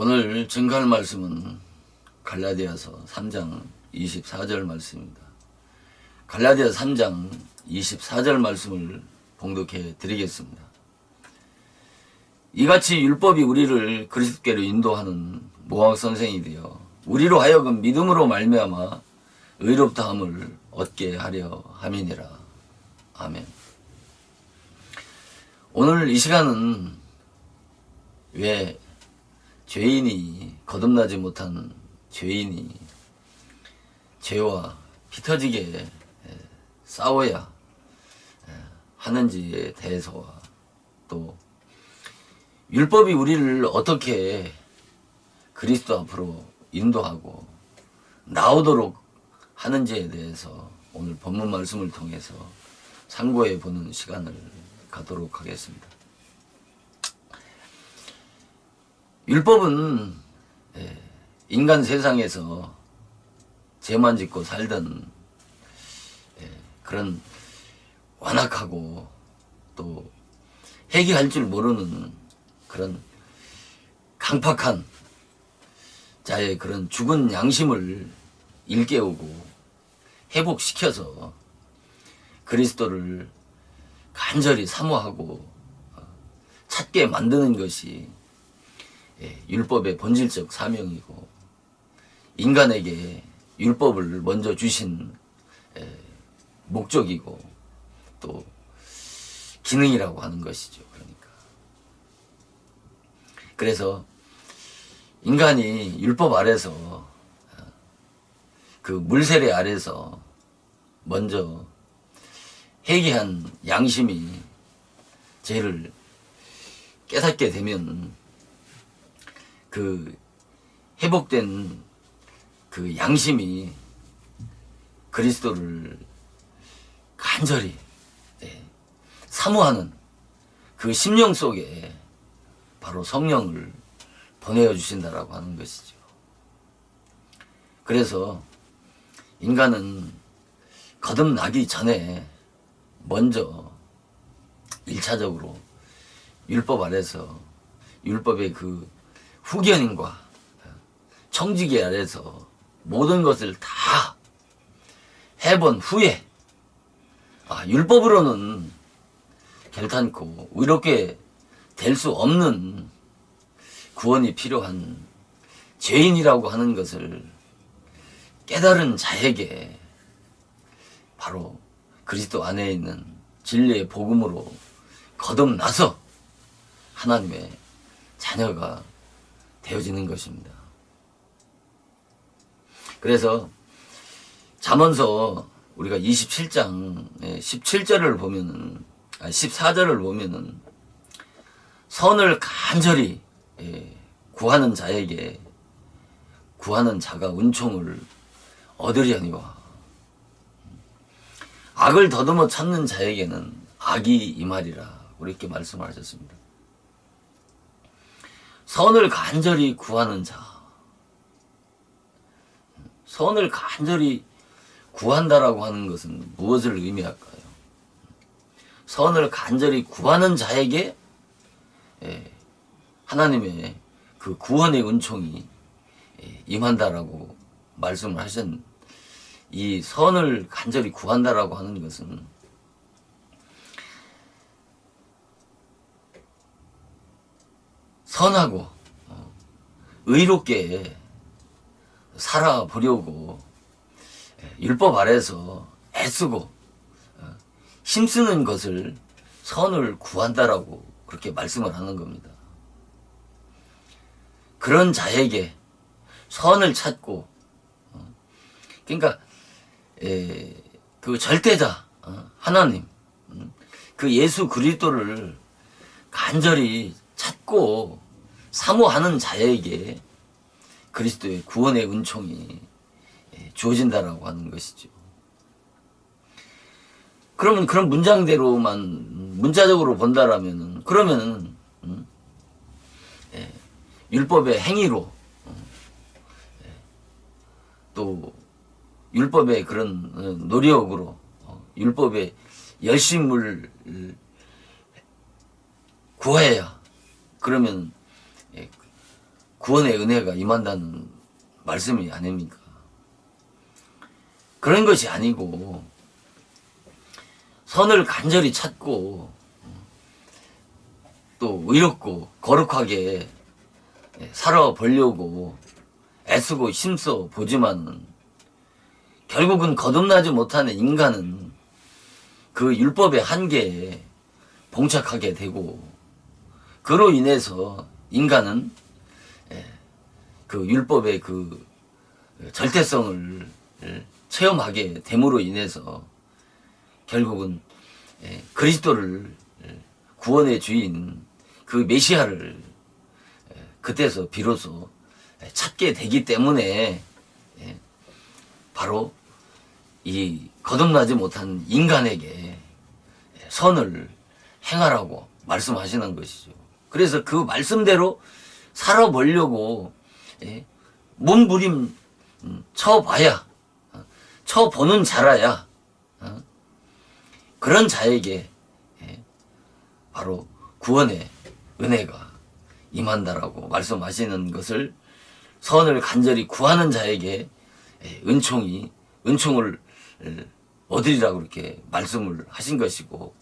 오늘 증거할 말씀은 갈라디아서 3장 24절 말씀입니다. 갈라디아 3장 24절 말씀을 봉독해 드리겠습니다. 이같이 율법이 우리를 그리스도께로 인도하는 모학 선생이 되어 우리로 하여금 믿음으로 말미암아 의롭다함을 얻게 하려 함이니라. 아멘. 오늘 이 시간은 왜 죄인이 거듭나지 못한 죄인이 죄와 피터지게 싸워야 하는지에 대해서와 또 율법이 우리를 어떻게 그리스도 앞으로 인도하고 나오도록 하는지에 대해서 오늘 본문 말씀을 통해서 상고해 보는 시간을 갖도록 하겠습니다. 율법은 인간 세상에서 죄만 짓고 살던 그런 완악하고 또 회개할 줄 모르는 그런 강팍한 자의 그런 죽은 양심을 일깨우고 회복시켜서 그리스도를 간절히 사모하고 찾게 만드는 것이 율법의 본질적 사명이고 인간에게 율법을 먼저 주신 목적이고 또 기능이라고 하는 것이죠. 그래서 인간이 율법 아래서 그 물세례 아래서 먼저 회개한 양심이 죄를 깨닫게 되면 그 회복된 그 양심이 그리스도를 간절히 사모하는 그 심령 속에 바로 성령을 보내어 주신다라고 하는 것이죠. 그래서 인간은 거듭나기 전에 먼저 1차적으로 율법 아래서 율법의 그 후견인과 청지기 아래서 모든 것을 다 해본 후에 율법으로는 결단코 의롭게 될 수 없는 구원이 필요한 죄인이라고 하는 것을 깨달은 자에게 바로 그리스도 안에 있는 진리의 복음으로 거듭나서 하나님의 자녀가 되어지는 것입니다. 그래서 잠언서 우리가 27장 17절을 보면은 14절을 보면은 선을 간절히 구하는 자에게 구하는 자가 은총을 얻으려니와 악을 더듬어 찾는 자에게는 악이 임하리라 이렇게 말씀을 하셨습니다. 선을 간절히 구하는 자, 선을 간절히 구한다라고 하는 것은 무엇을 의미할까요? 선을 간절히 구하는 자에게 하나님의 그 구원의 은총이 임한다라고 말씀을 하신 이 선을 간절히 구한다라고 하는 것은 선하고 의롭게 살아보려고 율법 아래서 애쓰고 힘쓰는 것을 선을 구한다라고 그렇게 말씀을 하는 겁니다. 그런 자에게 선을 찾고 그러니까 그 절대자 하나님 그 예수 그리스도를 간절히 찾고 사모하는 자에게 그리스도의 구원의 은총이 주어진다라고 하는 것이죠. 그러면 그런 문장대로만 문자적으로 본다라면은 그러면은 율법의 행위로 또 율법의 그런 노력으로 율법의 열심을 구해야 그러면 구원의 은혜가 임한다는 말씀이 아닙니까? 그런 것이 아니고 선을 간절히 찾고 또 의롭고 거룩하게 살아보려고 애쓰고 힘써 보지만 결국은 거듭나지 못하는 인간은 그 율법의 한계에 봉착하게 되고 그로 인해서 인간은 그 율법의 그 절대성을 체험하게 됨으로 인해서 결국은 그리스도를 구원의 주인 그 메시아를 그때서 비로소 찾게 되기 때문에 바로 이 거듭나지 못한 인간에게 선을 행하라고 말씀하시는 것이죠. 그래서 그 말씀대로 살아보려고 몸부림 쳐봐야 쳐보는 자라야 그런 자에게 바로 구원의 은혜가 임한다라고 말씀하시는 것을 선을 간절히 구하는 자에게 은총을 얻으리라고 이렇게 말씀을 하신 것이고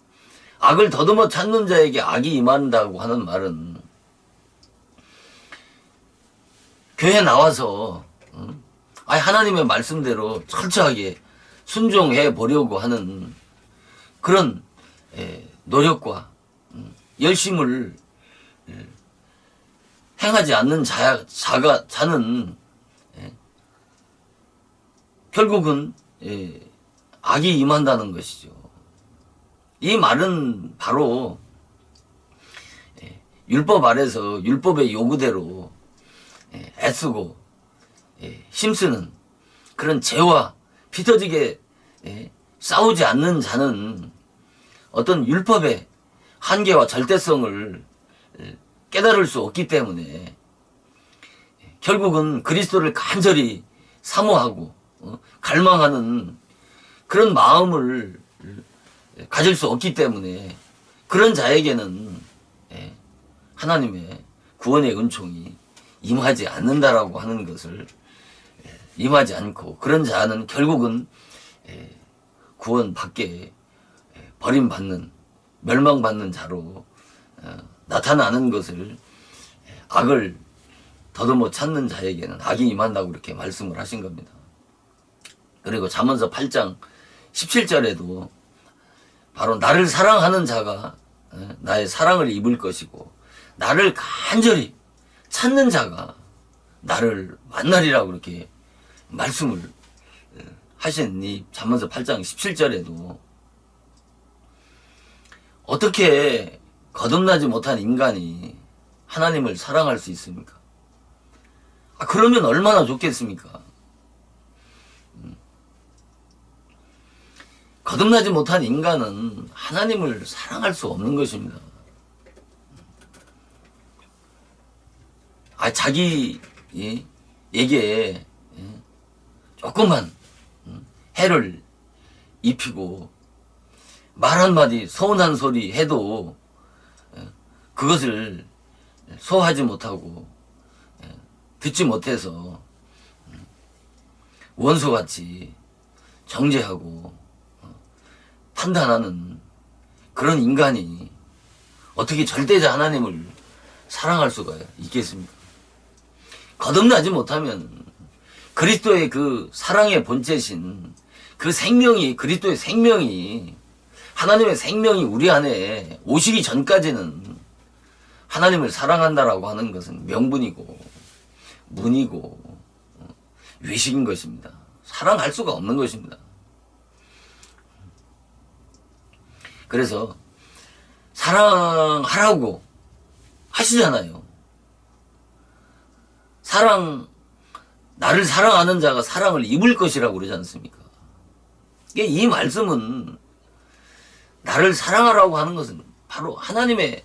악을 더듬어 찾는 자에게 악이 임한다고 하는 말은 교회 나와서 하나님의 말씀대로 철저하게 순종해 보려고 하는 그런 노력과 열심을 행하지 않는 자는 결국은 악이 임한다는 것이죠. 이 말은 바로 율법 아래서 율법의 요구대로 애쓰고 힘쓰는 그런 죄와 피 터지게 싸우지 않는 자는 어떤 율법의 한계와 절대성을 깨달을 수 없기 때문에 결국은 그리스도를 간절히 사모하고 갈망하는 그런 마음을 가질 수 없기 때문에 그런 자에게는 하나님의 구원의 은총이 임하지 않는다라고 하는 것을 임하지 않고 그런 자는 결국은 구원 밖에 버림받는 멸망받는 자로 나타나는 것을 악을 더듬어 찾는 자에게는 악이 임한다고 이렇게 말씀을 하신 겁니다. 그리고 잠언서 8장 17절에도 바로 나를 사랑하는 자가 나의 사랑을 입을 것이고 나를 간절히 찾는 자가 나를 만나리라고 이렇게 말씀을 하신 이 잠언서 8장 17절에도 어떻게 거듭나지 못한 인간이 하나님을 사랑할 수 있습니까? 그러면 얼마나 좋겠습니까? 거듭나지 못한 인간은 하나님을 사랑할 수 없는 것입니다. 자기에게 조금만 해를 입히고 말 한마디 서운한 소리 해도 그것을 소화하지 못하고 듣지 못해서 원수같이 정죄하고 판단하는 그런 인간이 어떻게 절대자 하나님을 사랑할 수가 있겠습니까? 거듭나지 못하면 그리스도의 그 사랑의 본체신 그 생명이 그리스도의 생명이 하나님의 생명이 우리 안에 오시기 전까지는 하나님을 사랑한다라고 하는 것은 명분이고 문이고 외식인 것입니다. 사랑할 수가 없는 것입니다. 그래서 사랑하라고 하시잖아요. 나를 사랑하는 자가 사랑을 입을 것이라고 그러지 않습니까? 이 말씀은 나를 사랑하라고 하는 것은 바로 하나님의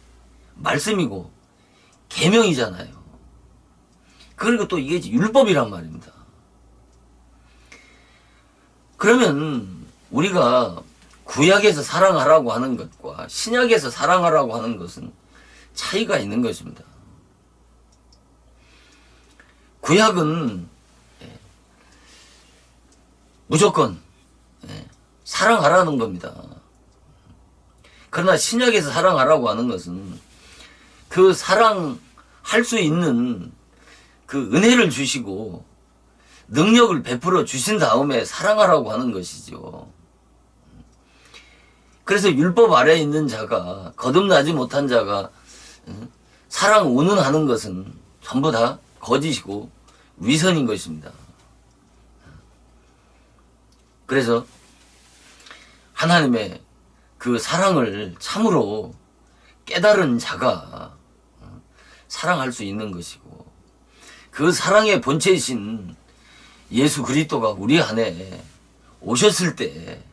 말씀이고 계명이잖아요. 그리고 또 이게 율법이란 말입니다. 그러면 우리가 구약에서 사랑하라고 하는 것과 신약에서 사랑하라고 하는 것은 차이가 있는 것입니다. 구약은 무조건 사랑하라는 겁니다. 그러나 신약에서 사랑하라고 하는 것은 그 사랑할 수 있는 그 은혜를 주시고 능력을 베풀어 주신 다음에 사랑하라고 하는 것이죠. 그래서 율법 아래에 있는 자가, 거듭나지 못한 자가 사랑 운운하는 것은 전부 다 거짓이고 위선인 것입니다. 그래서 하나님의 그 사랑을 참으로 깨달은 자가 사랑할 수 있는 것이고, 그 사랑의 본체이신 예수 그리스도가 우리 안에 오셨을 때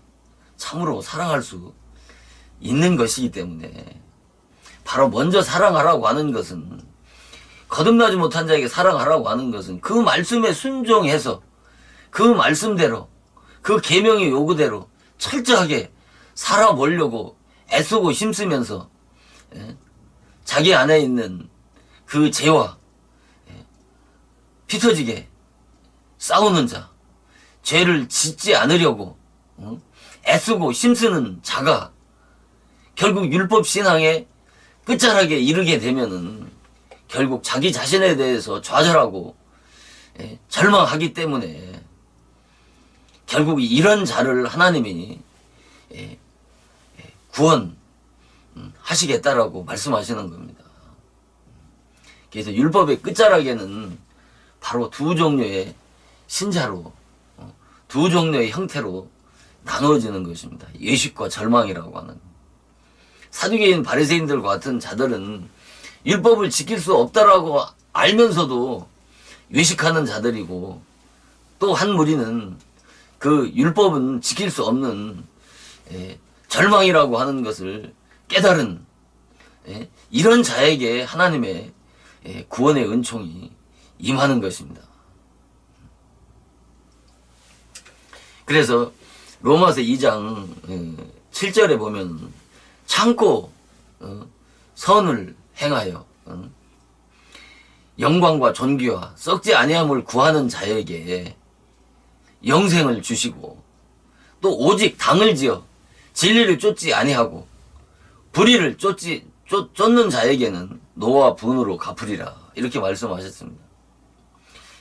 참으로 사랑할 수 있는 것이기 때문에, 바로 먼저 사랑하라고 하는 것은, 거듭나지 못한 자에게 사랑하라고 하는 것은 그 말씀에 순종해서 그 말씀대로, 그 계명의 요구대로 철저하게 살아보려고 애쓰고 힘쓰면서 자기 안에 있는 그 죄와 피 터지게 싸우는 자, 죄를 짓지 않으려고 애쓰고 힘쓰는 자가 결국 율법 신앙의 끝자락에 이르게 되면은 결국 자기 자신에 대해서 좌절하고 절망하기 때문에 결국 이런 자를 하나님이 구원하시겠다라고 말씀하시는 겁니다. 그래서 율법의 끝자락에는 바로 두 종류의 신자로, 두 종류의 형태로 나누어지는 것입니다. 예식과 절망이라고 하는. 사두개인 바리새인들과 같은 자들은 율법을 지킬 수 없다라고 알면서도 외식하는 자들이고, 또 한 무리는 그 율법은 지킬 수 없는 절망이라고 하는 것을 깨달은 이런 자에게 하나님의 구원의 은총이 임하는 것입니다. 그래서 로마서 2장 7절에 보면 참고 선을 행하여 영광과 존귀와 썩지 아니함을 구하는 자에게 영생을 주시고, 또 오직 당을 지어 진리를 쫓지 아니하고 불의를 쫓는 자에게는 노와 분으로 갚으리라, 이렇게 말씀하셨습니다.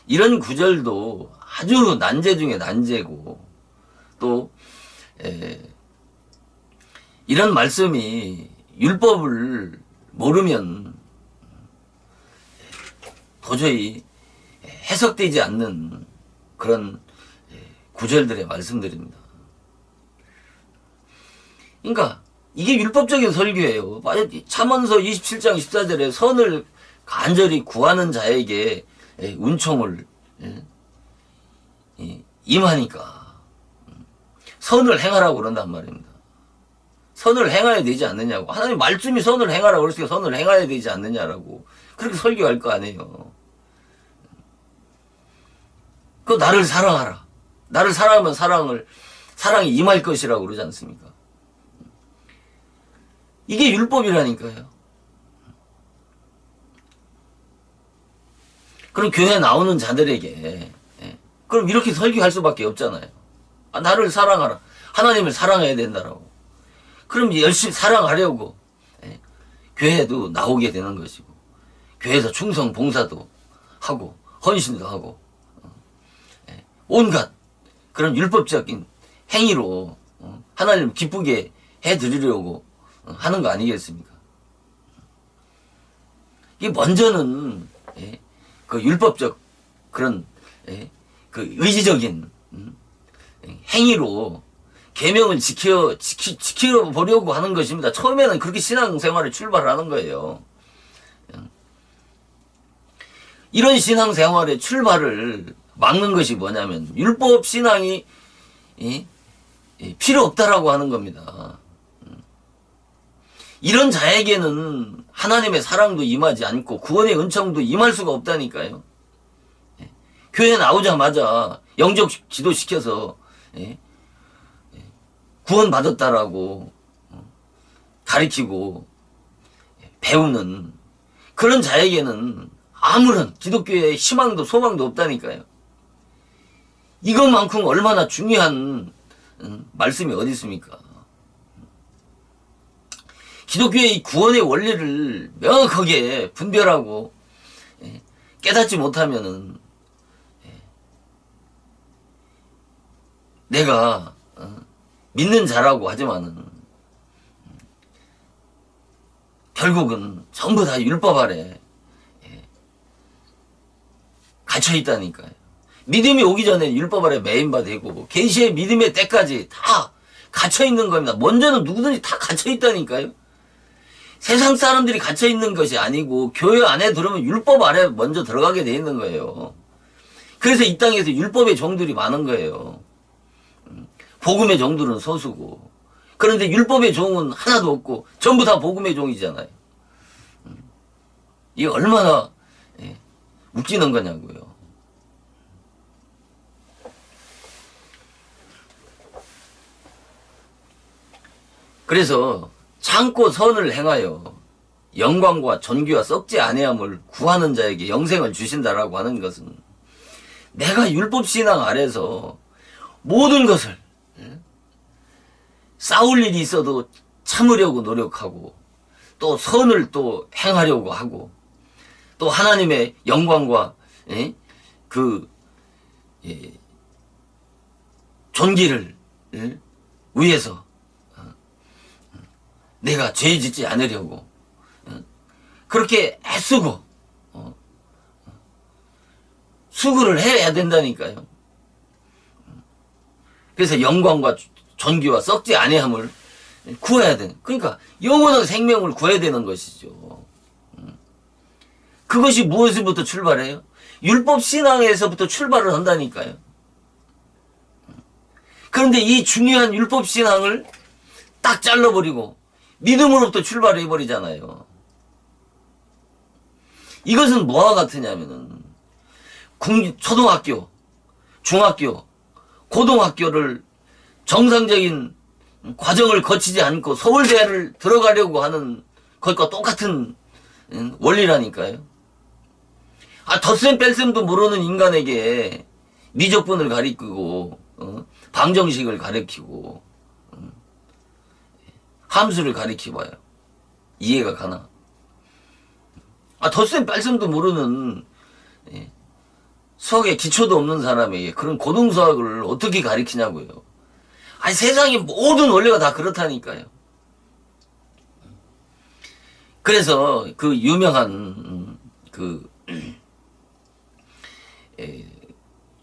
이런 구절도 아주 난제 중에 난제고, 또 이런 말씀이 율법을 모르면 도저히 해석되지 않는 그런 구절들의 말씀들입니다. 그러니까 이게 율법적인 설교예요. 잠언서 27장 14절에 선을 간절히 구하는 자에게 은총을 임하니까 선을 행하라고 그런단 말입니다. 선을 행해야 되지 않느냐고. 하나님 말씀이 선을 행하라고 그랬으니까 선을 행해야 되지 않느냐라고 그렇게 설교할 거 아니에요. 그 나를 사랑하라. 나를 사랑하면 사랑이 임할 것이라고 그러지 않습니까? 이게 율법이라니까요. 그럼 교회 나오는 자들에게 그럼 이렇게 설교할 수밖에 없잖아요. 나를 사랑하라. 하나님을 사랑해야 된다라고. 그럼 열심히 사랑하려고 교회에도 나오게 되는 것이고, 교회에서 충성 봉사도 하고 헌신도 하고 온갖 그런 율법적인 행위로 하나님을 기쁘게 해드리려고 하는 거 아니겠습니까? 이게 먼저는 그 율법적 그런 그 의지적인 행위로 계명을 지켜보려고 하는 것입니다. 처음에는 그렇게 신앙생활을 출발하는 거예요. 이런 신앙생활의 출발을 막는 것이 뭐냐면 율법 신앙이 필요 없다라고 하는 겁니다. 이런 자에게는 하나님의 사랑도 임하지 않고 구원의 은총도 임할 수가 없다니까요. 교회 나오자마자 영적 지도시켜서 구원받았다라고 가르치고 배우는 그런 자에게는 아무런 기독교에 희망도 소망도 없다니까요. 이것만큼 얼마나 중요한 말씀이 어디 있습니까? 기독교의 구원의 원리를 명확하게 분별하고 깨닫지 못하면은 내가 믿는 자라고 하지만은 결국은 전부 다 율법 아래 갇혀 있다니까요. 믿음이 오기 전에 율법 아래 매인바 되고 계시의 믿음의 때까지 다 갇혀 있는 겁니다. 먼저는 누구든지 다 갇혀 있다니까요. 세상 사람들이 갇혀 있는 것이 아니고 교회 안에 들어오면 율법 아래 먼저 들어가게 돼 있는 거예요. 그래서 이 땅에서 율법의 종들이 많은 거예요. 복음의 종들은 소수고. 그런데 율법의 종은 하나도 없고 전부 다 복음의 종이잖아요. 이게 얼마나 웃기는 거냐고요. 그래서 참고 선을 행하여 영광과 존귀와 썩지 아니함을 구하는 자에게 영생을 주신다라고 하는 것은 내가 율법신앙 아래서 모든 것을 싸울 일이 있어도 참으려고 노력하고 또 선을 또 행하려고 하고 또 하나님의 영광과 그 존귀를 위해서 내가 죄 짓지 않으려고 그렇게 애쓰고 수고를 해야 된다니까요. 그래서 영광과 존귀와 썩지 아니함을 구해야 되는, 그러니까 영원한 생명을 구해야 되는 것이죠. 그것이 무엇으로부터 출발해요? 율법 신앙에서부터 출발을 한다니까요. 그런데 이 중요한 율법 신앙을 딱 잘라버리고 믿음으로부터 출발해 버리잖아요. 이것은 뭐와 같으냐면은 초등학교, 중학교, 고등학교를 정상적인 과정을 거치지 않고 서울대를 들어가려고 하는 것과 똑같은 원리라니까요. 덧셈 뺄셈도 모르는 인간에게 미적분을 가리키고 방정식을 가리키고 함수를 가리키봐요. 이해가 가나? 덧셈 뺄셈도 모르는 수학에 기초도 없는 사람에게 그런 고등수학을 어떻게 가리키냐고요. 세상의 모든 원리가 다 그렇다니까요. 그래서 그 유명한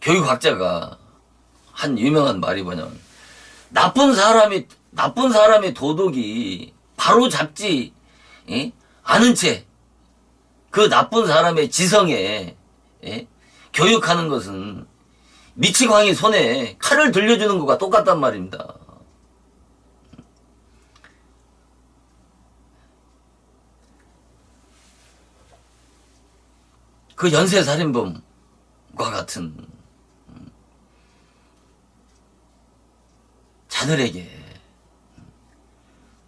교육학자가 한 유명한 말이 뭐냐면 나쁜 사람의 도덕이 바로 잡지 않은 채 그 나쁜 사람의 지성에 교육하는 것은 미치광이 손에 칼을 들려주는 것과 똑같단 말입니다. 그 연쇄살인범과 같은 자들에게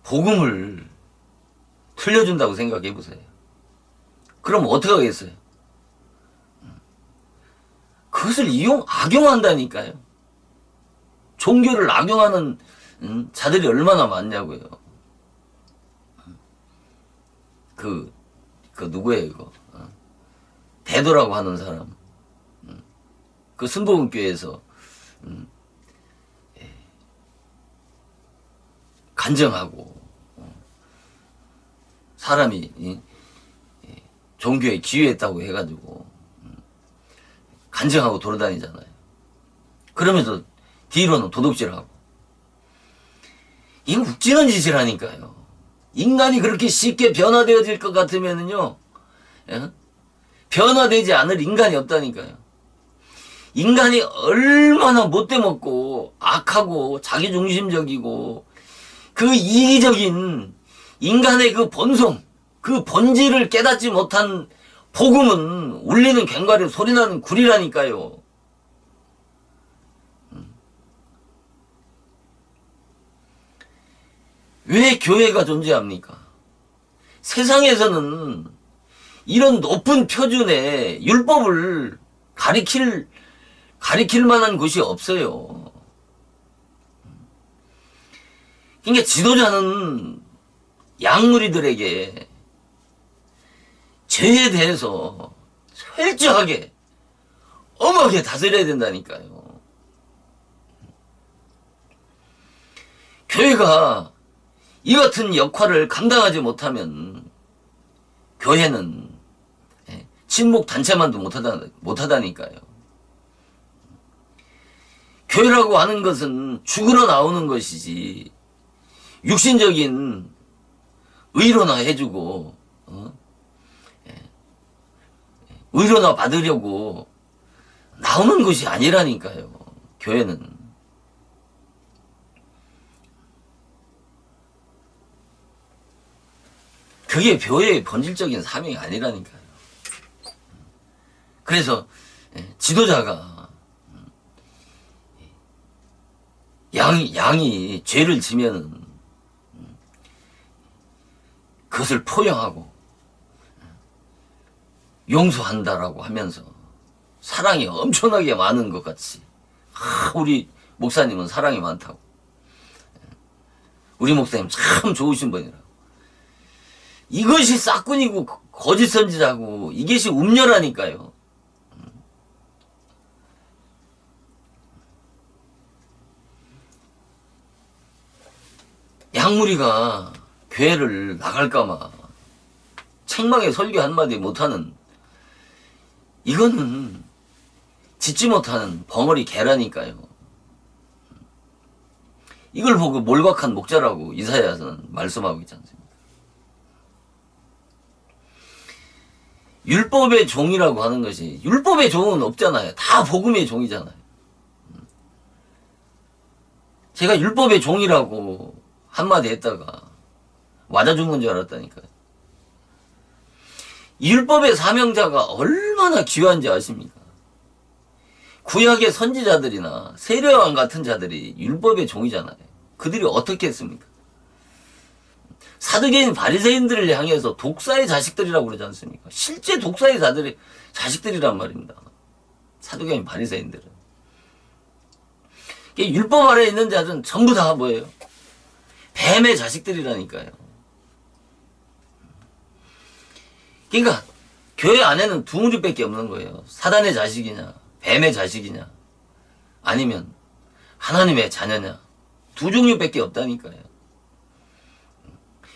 복음을 틀려준다고 생각해 보세요. 그럼 어떻게 하겠어요? 그것을 악용한다니까요. 종교를 악용하는 자들이 얼마나 많냐고요. 그 누구예요, 이거? 대도라고 하는 사람. 그 순복음교회에서 간증하고 사람이 종교에 기유했다고 해가지고 간증하고 돌아다니잖아요. 그러면서 뒤로는 도둑질하고. 이거 웃기는 짓이라니까요. 인간이 그렇게 쉽게 변화되어질 것 같으면은요, 변화되지 않을 인간이 없다니까요. 인간이 얼마나 못돼먹고 악하고 자기중심적이고 그 이기적인 인간의 그 본성, 그 본질을 깨닫지 못한 복음은 울리는 괭과리 소리나는 굴이라니까요. 왜 교회가 존재합니까? 세상에서는 이런 높은 표준의 율법을 가리킬 만한 곳이 없어요. 그러니까 지도자는 양무리들에게 죄에 대해서 철저하게 엄하게 다스려야 된다니까요. 교회가 이 같은 역할을 감당하지 못하면 교회는 친목 단체만도 못하다니까요. 교회라고 하는 것은 죽으러 나오는 것이지 육신적인 의로나 해주고 의로나 받으려고 나오는 것이 아니라니까요. 교회는. 그게 교회의 본질적인 사명이 아니라니까요. 그래서 지도자가 양이 죄를 지면은 그것을 포용하고 용서한다라고 하면서 사랑이 엄청나게 많은 것 같이 우리 목사님은 사랑이 많다고. 우리 목사님 참 좋으신 분이라고. 이것이 싹군이고 거짓 선지자고 이것이 음녀라니까요. 양무리가 교회를 나갈까봐 책망에 설교 한마디 못하는 이거는 짓지 못하는 벙어리 개라니까요. 이걸 보고 몰각한 목자라고 이사야서는 말씀하고 있지 않습니까? 율법의 종이라고 하는 것이 율법의 종은 없잖아요. 다 복음의 종이잖아요. 제가 율법의 종이라고 한마디 했다가 맞아 죽는 줄 알았다니까요. 율법의 사명자가 얼마나 귀한지 아십니까? 구약의 선지자들이나 세례요한 같은 자들이 율법의 종이잖아요. 그들이 어떻게 했습니까? 사두개인 바리새인들을 향해서 독사의 자식들이라고 그러지 않습니까? 실제 독사의 자식들이란 말입니다. 사두개인 바리새인들은. 율법 아래에 있는 자들은 전부 다 뭐예요? 뱀의 자식들이라니까요. 그러니까 교회 안에는 두 무리밖에 없는 거예요. 사단의 자식이냐, 뱀의 자식이냐, 아니면 하나님의 자녀냐. 두 종류밖에 없다니까요.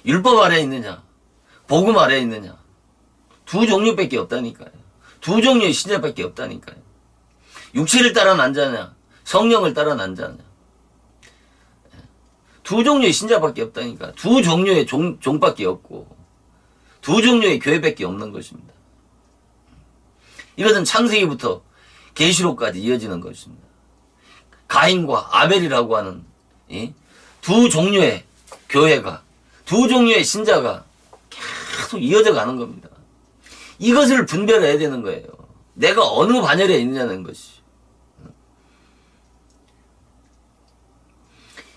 율법 아래에 있느냐, 복음 아래에 있느냐. 두 종류밖에 없다니까요. 두 종류의 신자밖에 없다니까요. 육체를 따라 난 자냐, 성령을 따라 난 자냐. 두 종류의 신자밖에 없다니까. 두 종류의 종밖에 없고 두 종류의 교회밖에 없는 것입니다. 이것은 창세기부터 계시록까지 이어지는 것입니다. 가인과 아벨이라고 하는 두 종류의 교회가, 두 종류의 신자가 계속 이어져 가는 겁니다. 이것을 분별해야 되는 거예요. 내가 어느 반열에 있느냐는 것이.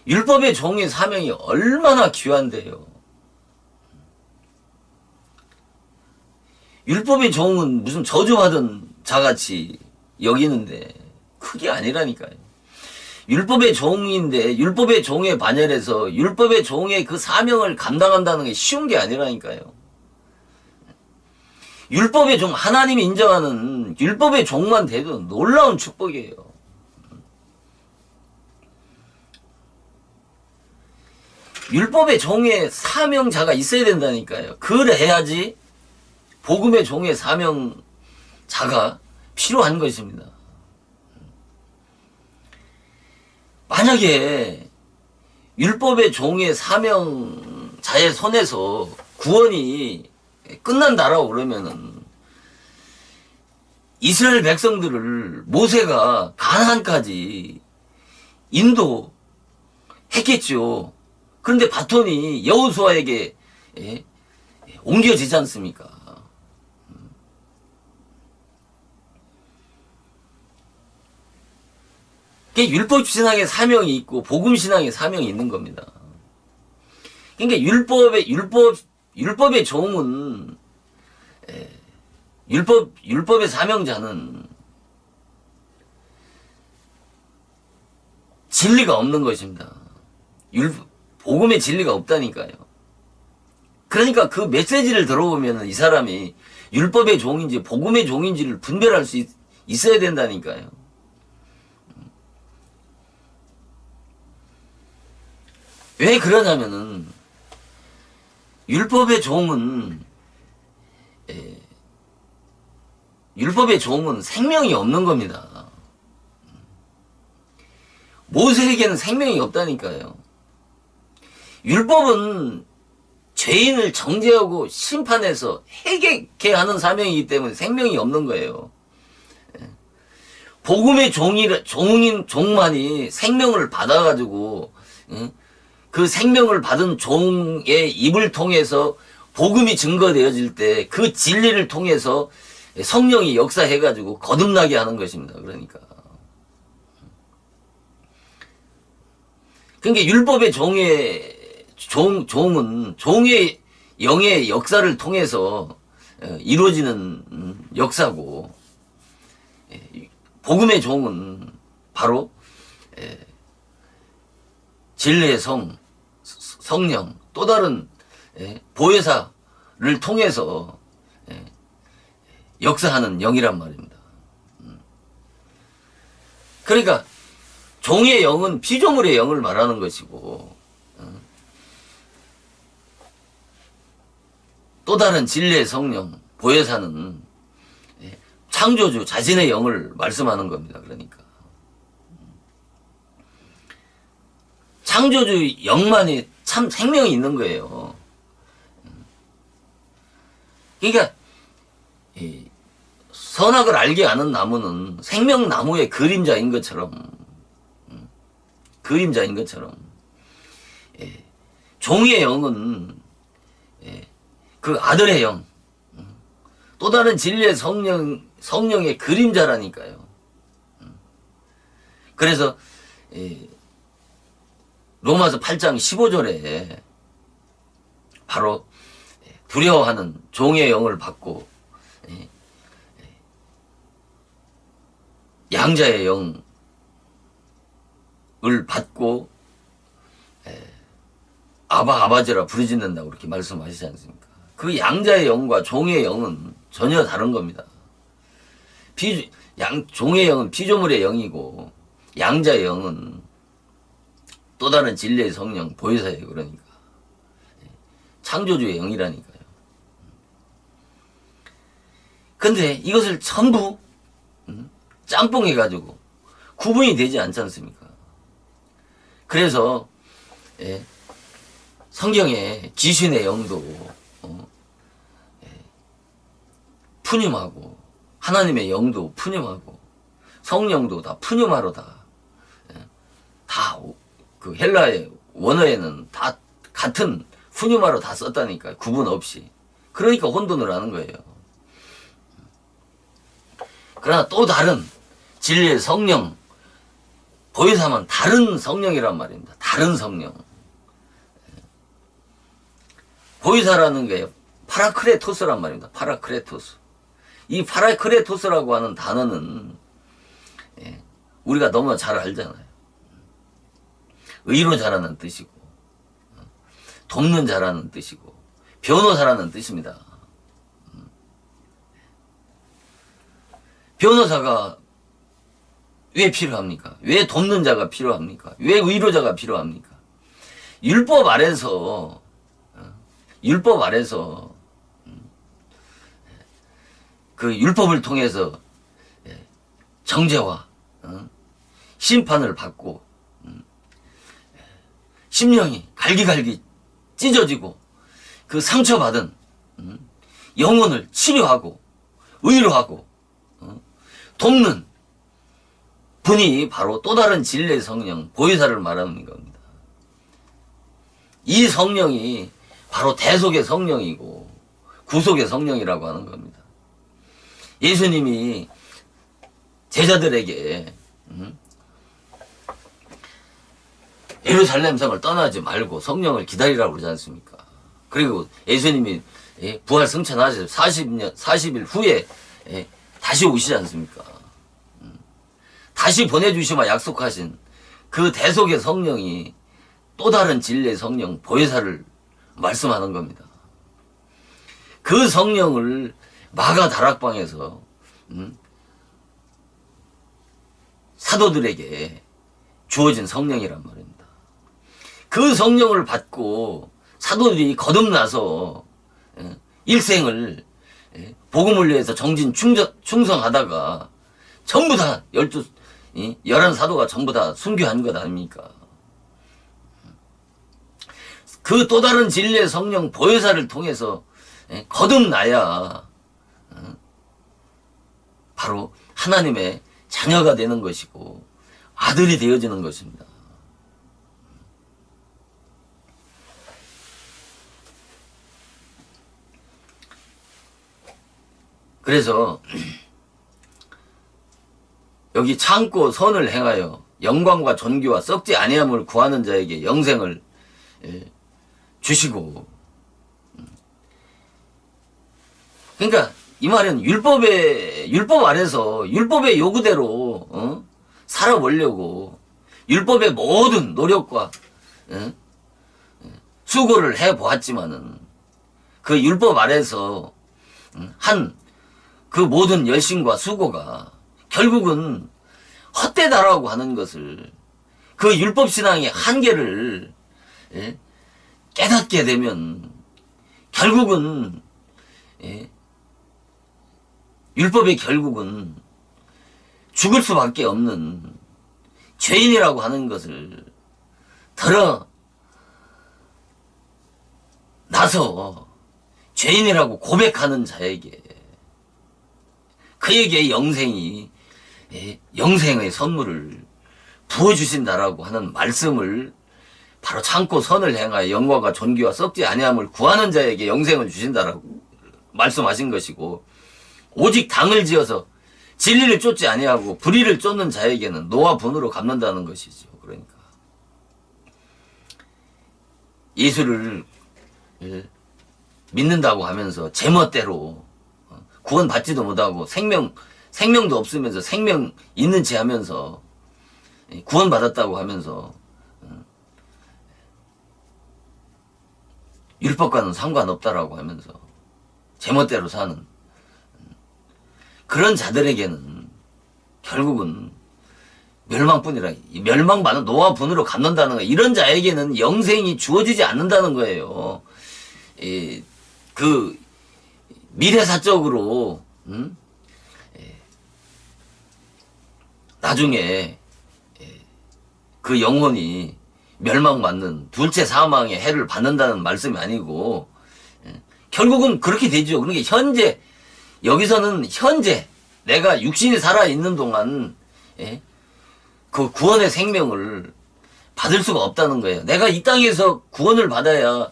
율법의 종의 사명이 얼마나 귀한데요. 율법의 종은 무슨 저주받은 자같이 여기는데 그게 아니라니까요. 율법의 종인데 율법의 종의 반열에서 율법의 종의 그 사명을 감당한다는 게 쉬운 게 아니라니까요. 율법의 종, 하나님이 인정하는 율법의 종만 돼도 놀라운 축복이에요. 율법의 종의 사명자가 있어야 된다니까요. 그래야지 복음의 종의 사명자가 필요한 것입니다. 만약에 율법의 종의 사명자의 손에서 구원이 끝난다라고 그러면은 이스라엘 백성들을 모세가 가나안까지 인도했겠죠. 그런데 바톤이 여호수아에게 옮겨지지 않습니까? 율법 신앙의 사명이 있고 복음 신앙의 사명이 있는 겁니다. 그러니까 율법의 종은 율법의 사명자는 진리가 없는 것입니다. 복음의 진리가 없다니까요. 그러니까 그 메시지를 들어보면 이 사람이 율법의 종인지 복음의 종인지를 분별할 수 있어야 된다니까요. 왜 그러냐면은 율법의 종은 생명이 없는 겁니다. 모세에게는 생명이 없다니까요. 율법은 죄인을 정죄하고 심판해서 해결케 하는 사명이기 때문에 생명이 없는 거예요. 복음의 종만이 생명을 받아가지고 그 생명을 받은 종의 입을 통해서 복음이 증거되어질 때 그 진리를 통해서 성령이 역사해가지고 거듭나게 하는 것입니다. 그러니까 율법의 종은 종의 영의 역사를 통해서 이루어지는 역사고, 복음의 종은 바로 진리의 성령, 또 다른 보혜사를 통해서 역사하는 영이란 말입니다. 그러니까 종의 영은 피조물의 영을 말하는 것이고, 또 다른 진리의 성령, 보혜사는 창조주 자신의 영을 말씀하는 겁니다. 그러니까 창조주 영만이 참 생명이 있는 거예요. 그러니까 선악을 알게 하는 나무는 생명나무의 그림자인 것처럼 종의 영은 그 아들의 영, 또 다른 진리의 성령의 그림자라니까요. 그래서 로마서 8장 15절에 바로 두려워하는 종의 영을 받고 양자의 영을 받고 아바지라 부르짖는다고 그렇게 말씀하시지 않습니까? 그 양자의 영과 종의 영은 전혀 다른 겁니다. 종의 영은 피조물의 영이고 양자의 영은 또 다른 진리의 성령 보혜사예요. 그러니까 창조주의 영이라니까요. 근데 이것을 전부 짬뽕해가지고 구분이 되지 않지 않습니까? 그래서 성경에 귀신의 영도 푸념하고 하나님의 영도 푸념하고 성령도 다 푸념하로다. 다 그 헬라의 원어에는 다 같은 푸념하로 다 썼다니까, 구분 없이. 그러니까 혼돈을 하는 거예요. 그러나 또 다른 진리의 성령 보혜사만 다른 성령이란 말입니다. 다른 성령. 보혜사라는 게 파라크레토스란 말입니다. 파라크레토스. 이 파라크레토스라고 하는 단어는 우리가 너무 잘 알잖아요. 의로 자라는 뜻이고, 돕는 자라는 뜻이고, 변호사라는 뜻입니다. 변호사가 왜 필요합니까? 왜 돕는 자가 필요합니까? 왜 의로자가 필요합니까? 율법 아래서 그 율법을 통해서 정죄와 심판을 받고 심령이 갈기갈기 찢어지고 그 상처받은 영혼을 치료하고 의로하고 돕는 분이 바로 또 다른 진리의 성령 보혜사를 말하는 겁니다. 이 성령이 바로 대속의 성령이고 구속의 성령이라고 하는 겁니다. 예수님이 제자들에게 예루살렘 성을 떠나지 말고 성령을 기다리라고 그러지 않습니까? 그리고 예수님이 부활 승천하셔서 40일 후에 다시 오시지 않습니까? 다시 보내주시마 약속하신 그 대속의 성령이 또 다른 진리의 성령 보혜사를 말씀하는 겁니다. 그 성령을 마가 다락방에서 사도들에게 주어진 성령이란 말입니다. 그 성령을 받고 사도들이 거듭나서 일생을 복음을 위해서 정진 충성하다가 전부 다 11사도가 전부 다 순교한 것 아닙니까? 그 또 다른 진리의 성령 보혜사를 통해서 거듭나야 바로 하나님의 자녀가 되는 것이고 아들이 되어지는 것입니다. 그래서 여기 참고 선을 행하여 영광과 존귀와 썩지 아니함을 구하는 자에게 영생을 주시고, 그러니까 이 말은 율법 아래서 율법의 요구대로 살아보려고 율법의 모든 노력과 수고를 해보았지만은 그 율법 아래서 한 그 모든 열심과 수고가 결국은 헛되다라고 하는 것을, 그 율법신앙의 한계를 깨닫게 되면 결국은 율법의 결국은 죽을 수밖에 없는 죄인이라고 하는 것을 드러나서 죄인이라고 고백하는 자에게, 그에게 영생의 선물을 부어주신다라고 하는 말씀을 바로 참고 선을 행하여 영광과 존귀와 썩지 아니함을 구하는 자에게 영생을 주신다라고 말씀하신 것이고, 오직 당을 지어서 진리를 쫓지 아니하고 불의를 쫓는 자에게는 노와 분으로 갚는다는 것이죠. 그러니까 예수를 믿는다고 하면서 제멋대로 구원받지도 못하고 생명도 없으면서 생명 있는 채 하면서 구원받았다고 하면서 율법과는 상관없다라고 하면서 제멋대로 사는 그런 자들에게는 결국은 멸망뿐이라, 멸망받는 노와 분으로 갚는다는 거, 이런 자에게는 영생이 주어지지 않는다는 거예요. 그 미래사적으로 나중에 그 영혼이 멸망받는 둘째 사망의 해를 받는다는 말씀이 아니고 결국은 그렇게 되죠. 그러니까 현재, 여기서는 현재 내가 육신이 살아있는 동안 그 구원의 생명을 받을 수가 없다는 거예요. 내가 이 땅에서 구원을 받아야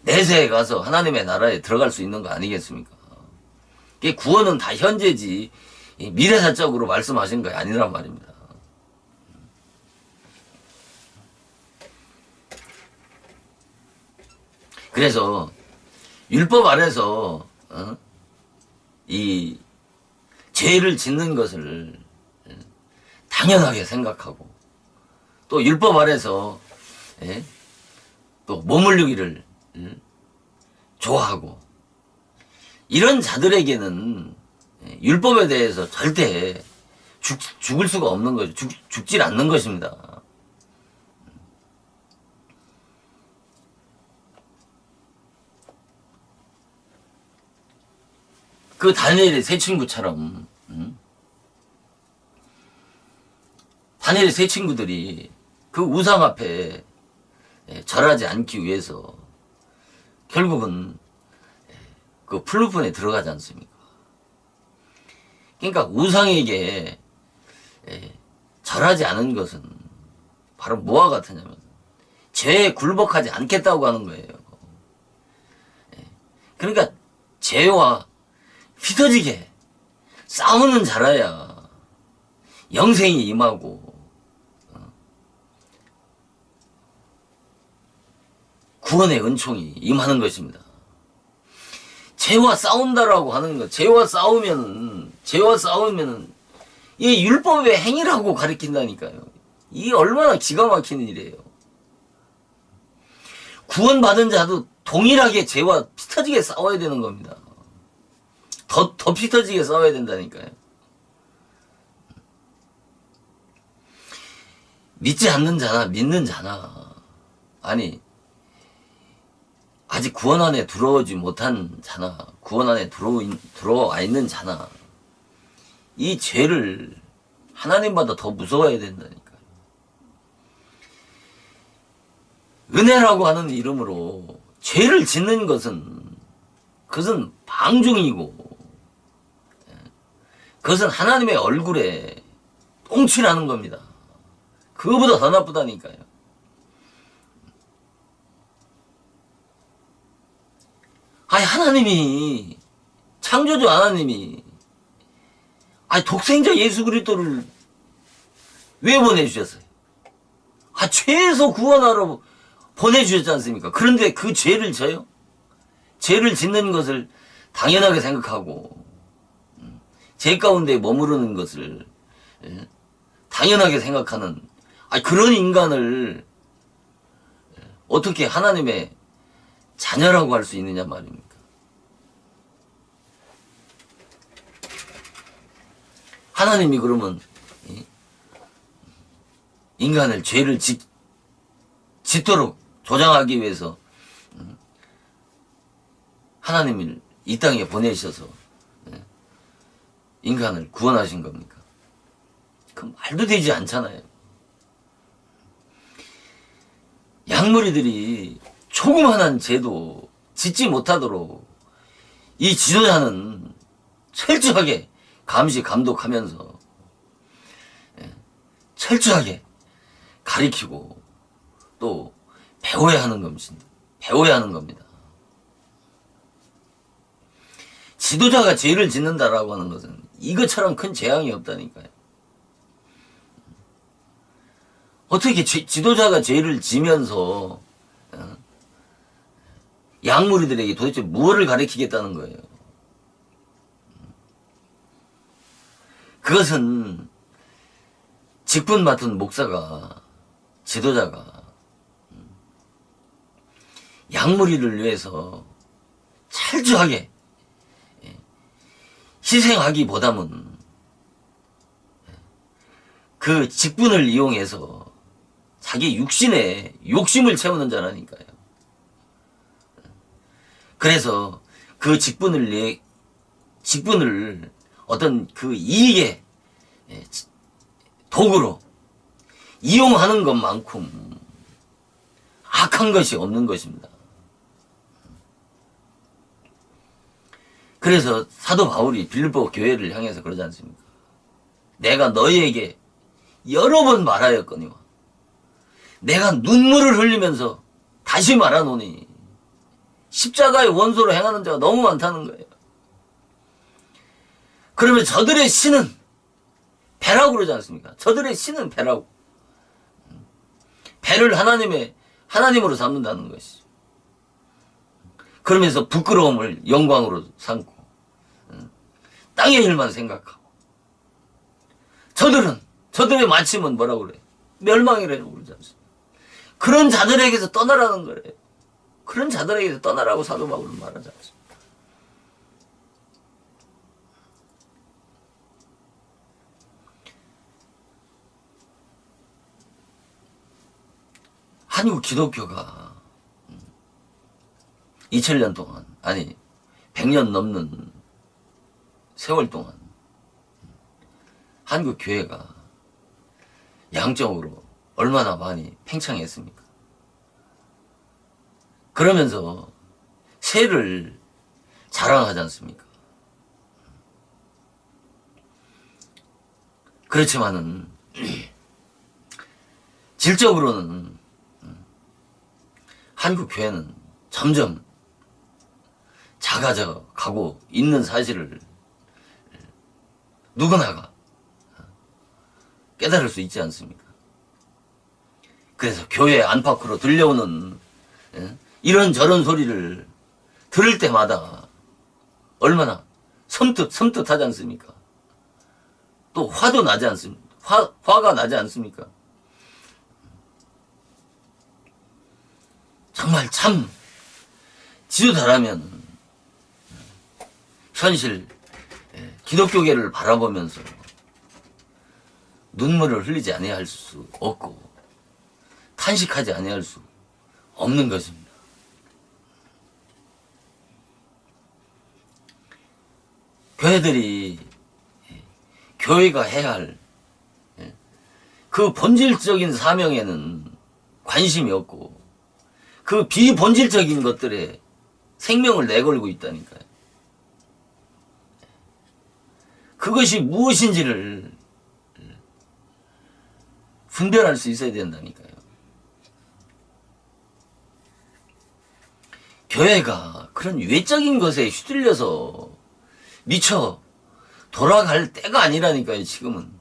내세에 가서 하나님의 나라에 들어갈 수 있는 거 아니겠습니까? 구원은 다 현재지 미래사적으로 말씀하신 거 아니란 말입니다. 그래서 율법 아래서 이 죄를 짓는 것을 당연하게 생각하고, 또 율법 아래서 또 머물르기를 좋아하고, 이런 자들에게는 율법에 대해서 절대 죽을 수가 없는 거죠. 죽질 않는 것입니다. 그 다니엘의 세 친구처럼 다니엘의 세 친구들이 그 우상 앞에 절하지 않기 위해서 결국은 그 풀루폰에 들어가지 않습니까? 그러니까 우상에게 절하지 않은 것은 바로 뭐와 같으냐면 죄에 굴복하지 않겠다고 하는 거예요. 그러니까 죄와 휘터지게 싸우는 자라야 영생이 임하고 구원의 은총이 임하는 것입니다. 죄와 싸운다라고 하는 거. 죄와 싸우면은 이 율법의 행위라고 가르친다니까요. 이게 얼마나 기가 막히는 일이에요. 구원받은 자도 동일하게 죄와 피 터지게 싸워야 되는 겁니다. 더 피 터지게 싸워야 된다니까요. 믿지 않는 자나 믿는 자나, 아니 아직 구원 안에 들어오지 못한 자나 구원 안에 들어와 있는 자나 이 죄를 하나님보다 더 무서워해야 된다니까요. 은혜라고 하는 이름으로 죄를 짓는 그것은 방종이고, 그것은 하나님의 얼굴에 똥칠하는 겁니다. 그거보다 더 나쁘다니까요. 아니, 하나님이, 창조주 하나님이, 아니, 독생자 예수 그리스도를 왜 보내주셨어요? 죄에서 구원하러 보내주셨지 않습니까? 그런데 그 죄를 져요? 죄를 짓는 것을 당연하게 생각하고, 죄 가운데 머무르는 것을 당연하게 생각하는, 그런 인간을 어떻게 하나님의 자녀라고 할 수 있느냐 말입니까? 하나님이 그러면 인간을 죄를 짓도록 조장하기 위해서 하나님을 이 땅에 보내셔서 인간을 구원하신 겁니까? 그 말도 되지 않잖아요. 양무리들이 조그만한 죄도 짓지 못하도록 이 지도자는 철저하게 감시 감독하면서 철저하게 가리키고 또 배워야 하는 겁니다. 지도자가 죄를 짓는다라고 하는 것은 이것처럼 큰 재앙이 없다니까요. 어떻게 지도자가 죄를 지면서 양무리들에게 도대체 무엇을 가르치겠다는 거예요? 그것은 직분 맡은 목사가, 지도자가 양무리를 위해서 철저하게 희생하기보다는 그 직분을 이용해서 자기 육신에 욕심을 채우는 자라니까요. 그래서 그 직분을 어떤 그 이익의 도구로 이용하는 것만큼 악한 것이 없는 것입니다. 그래서 사도 바울이 빌립보 교회를 향해서 그러지 않습니까? 내가 너희에게 여러 번 말하였거니와 내가 눈물을 흘리면서 다시 말하노니 십자가의 원소로 행하는 자가 너무 많다는 거예요. 그러면 저들의 신은 배라고 그러지 않습니까? 저들의 신은 배라고. 배를 하나님으로 삼는다는 것이죠. 그러면서 부끄러움을 영광으로 삼고 땅의 일만 생각하고, 저들의 마침은 뭐라고 그래요? 멸망이라고 그러지 않습니까? 그런 자들에게서 떠나라는 거래요. 그런 자들에게서 떠나라고 사도 바울은 말하지 않습니까? 한국 기독교가 2000년 동안, 아니 100년 넘는 세월 동안 한국 교회가 양적으로 얼마나 많이 팽창했습니까? 그러면서 세를 자랑하지 않습니까? 그렇지만은 질적으로는 한국 교회는 점점 작아져 가고 있는 사실을 누구나가 깨달을 수 있지 않습니까? 그래서 교회 안팎으로 들려오는 이런저런 소리를 들을 때마다 얼마나 섬뜩하지 않습니까? 또 화도 나지 않습니까? 화가 나지 않습니까? 정말 참 지도자라면 현실 기독교계를 바라보면서 눈물을 흘리지 아니할 수 없고 탄식하지 아니할 수 없는 것입니다. 교회들이 교회가 해야 할 그 본질적인 사명에는 관심이 없고 그 비본질적인 것들에 생명을 내걸고 있다니까요. 그것이 무엇인지를 분별할 수 있어야 된다니까요. 교회가 그런 외적인 것에 휘둘려서 미쳐 돌아갈 때가 아니라니까요, 지금은.